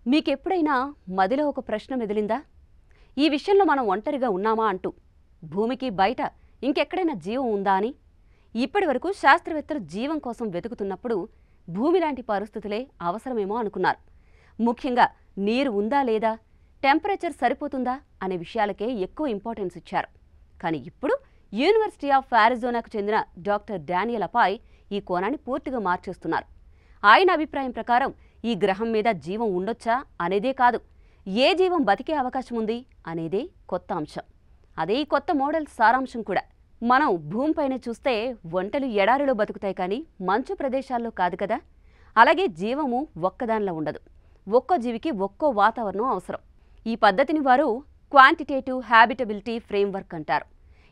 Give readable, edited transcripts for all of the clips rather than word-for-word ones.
మీకెప్పుడైనా మదిలో ఒక ప్రశ్న మెదిలిందా? ఈ విషయంలో మనం ఒంటరిగా ఉన్నామా అంటూ. భూమికి బయట ఇంకెక్కడైనా జీవం ఉందా అని. ఇప్పటివరకు శాస్త్రవేత్తలు జీవం కోసం వెతుకుతున్నప్పుడు భూమి లాంటి పరిస్థితులే అవసరమేమో అనుకున్నారు. ముఖ్యంగా నీరు ఉందా లేదా, టెంపరేచర్ సరిపోతుందా అనే విషయాలకే ఎక్కువ ఇంపార్టెన్స్ ఇచ్చారు. కానీ ఇప్పుడు యూనివర్సిటీ ఆఫ్ అరిజోనాకు చెందిన డాక్టర్ డానియల్ అపాయ్ ఈ కోణాన్ని పూర్తిగా మార్చేస్తున్నారు. ఆయన అభిప్రాయం ప్రకారం ఈ గ్రహం మీద జీవం ఉండొచ్చా అనేదే కాదు, ఏ జీవం బతికే అవకాశం ఉంది అనేదే కొత్త అంశం. అదే ఈ కొత్త మోడల్ సారాంశం కూడా. మనం భూమిపైన చూస్తే ఒంటెలు ఎడారిలో బతుకుతాయి కానీ మంచు ప్రదేశాల్లో కాదు కదా. అలాగే జీవము ఒక్కదానిలో ఉండదు. ఒక్కో జీవికి ఒక్కో వాతావరణం అవసరం. ఈ పద్ధతిని వారు క్వాంటిటేటివ్ హ్యాబిటబిలిటీ ఫ్రేమ్వర్క్ అంటారు.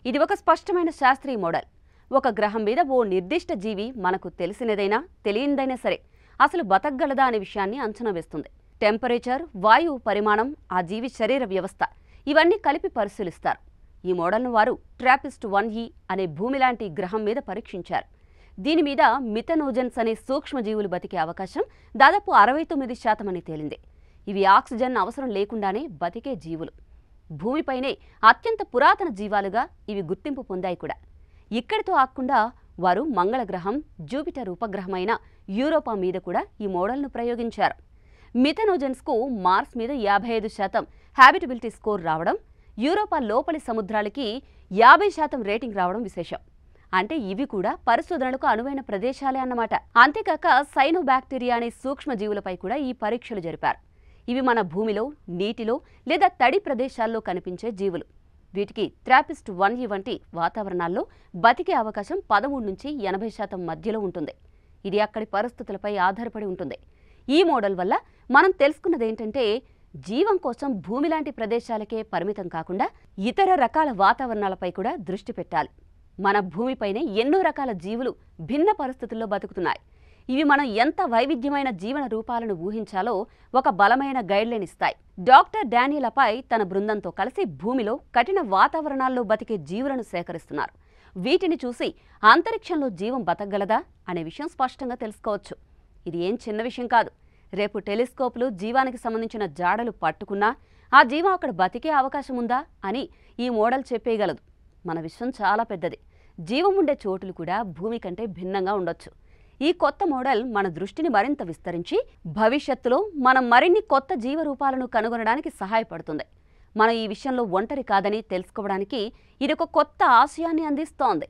ఇది ఒక స్పష్టమైన శాస్త్రీయ మోడల్. ఒక గ్రహం మీద ఓ నిర్దిష్ట జీవి మనకు తెలిసినదైనా తెలియనిదైనా సరే అసలు బతకగలదా అనే విషయాన్ని అంచనా వేస్తుంది. టెంపరేచర్, వాయువు పరిమాణం, ఆ జీవి శరీర వ్యవస్థ ఇవన్నీ కలిపి పరిశీలిస్తారు. ఈ మోడల్ను వారు TRAPPIST-1e అనే భూమి లాంటి గ్రహం మీద పరీక్షించారు. దీని మీద మిథనోజన్స్ అనే సూక్ష్మజీవులు బతికే అవకాశం దాదాపు 69% అని తేలింది. ఇవి ఆక్సిజన్ అవసరం లేకుండానే బతికే జీవులు. భూమిపైనే అత్యంత పురాతన జీవాలుగా ఇవి గుర్తింపు పొందాయి కూడా. ఇక్కడితో ఆగకుండా వారు మంగళగ్రహం, జూపిటర్ ఉపగ్రహమైన యూరోపా మీద కూడా ఈ మోడల్ను ప్రయోగించారు. మిథనోజన్స్కు మార్స్ మీద 55% హ్యాబిటబిలిటీ స్కోర్ రావడం, యూరోపా లోపలి సముద్రాలకి 50% రేటింగ్ రావడం విశేషం. అంటే ఇవి కూడా పరిశోధనలకు అనువైన ప్రదేశాలే అన్నమాట. అంతేకాక సైనోబాక్టీరియా అనే సూక్ష్మజీవులపై కూడా ఈ పరీక్షలు జరిపారు. ఇవి మన భూమిలో, నీటిలో లేదా తడి ప్రదేశాల్లో కనిపించే జీవులు. వీటికి TRAPPIST-1e వంటి వాతావరణాల్లో బతికే అవకాశం 13 నుంచి 80% మధ్యలో ఉంటుంది. ఇది అక్కడి పరిస్థితులపై ఆధారపడి ఉంటుంది. ఈ మోడల్ వల్ల మనం తెలుసుకున్నదేంటంటే, జీవం కోసం భూమి లాంటి ప్రదేశాలకే పరిమితం కాకుండా ఇతర రకాల వాతావరణాలపై కూడా దృష్టి పెట్టాలి. మన భూమిపైనే ఎన్నో రకాల జీవులు భిన్న పరిస్థితుల్లో బతుకుతున్నాయి. ఇవి మనం ఎంత వైవిధ్యమైన జీవన రూపాలను ఊహించాలో ఒక బలమైన గైడ్లైన్ ఇస్తాయి. డాక్టర్ డానియల్ అపాయ్ తన బృందంతో కలిసి భూమిలో కఠిన వాతావరణాల్లో బతికే జీవులను సేకరిస్తున్నారు. వీటిని చూసి అంతరిక్షంలో జీవం బతకగలదా అనే విషయం స్పష్టంగా తెలుసుకోవచ్చు. ఇది ఏం చిన్న విషయం కాదు. రేపు టెలిస్కోప్లు జీవానికి సంబంధించిన జాడలు పట్టుకున్నా ఆ జీవం అక్కడ బతికే అవకాశం ఉందా అని ఈ మోడల్ చెప్పేయగలదు. మన విశ్వం చాలా పెద్దది. జీవం ఉండే చోటులు కూడా భూమి కంటే భిన్నంగా ఉండొచ్చు. ఈ కొత్త మోడల్ మన దృష్టిని మరింత విస్తరించి భవిష్యత్తులో మనం మరిన్ని కొత్త జీవరూపాలను కనుగొనడానికి సహాయపడుతుంది. మనం ఈ విషయంలో ఒంటరి కాదని తెలుసుకోవడానికి ఇదొక కొత్త ఆశయాన్ని అందిస్తోంది.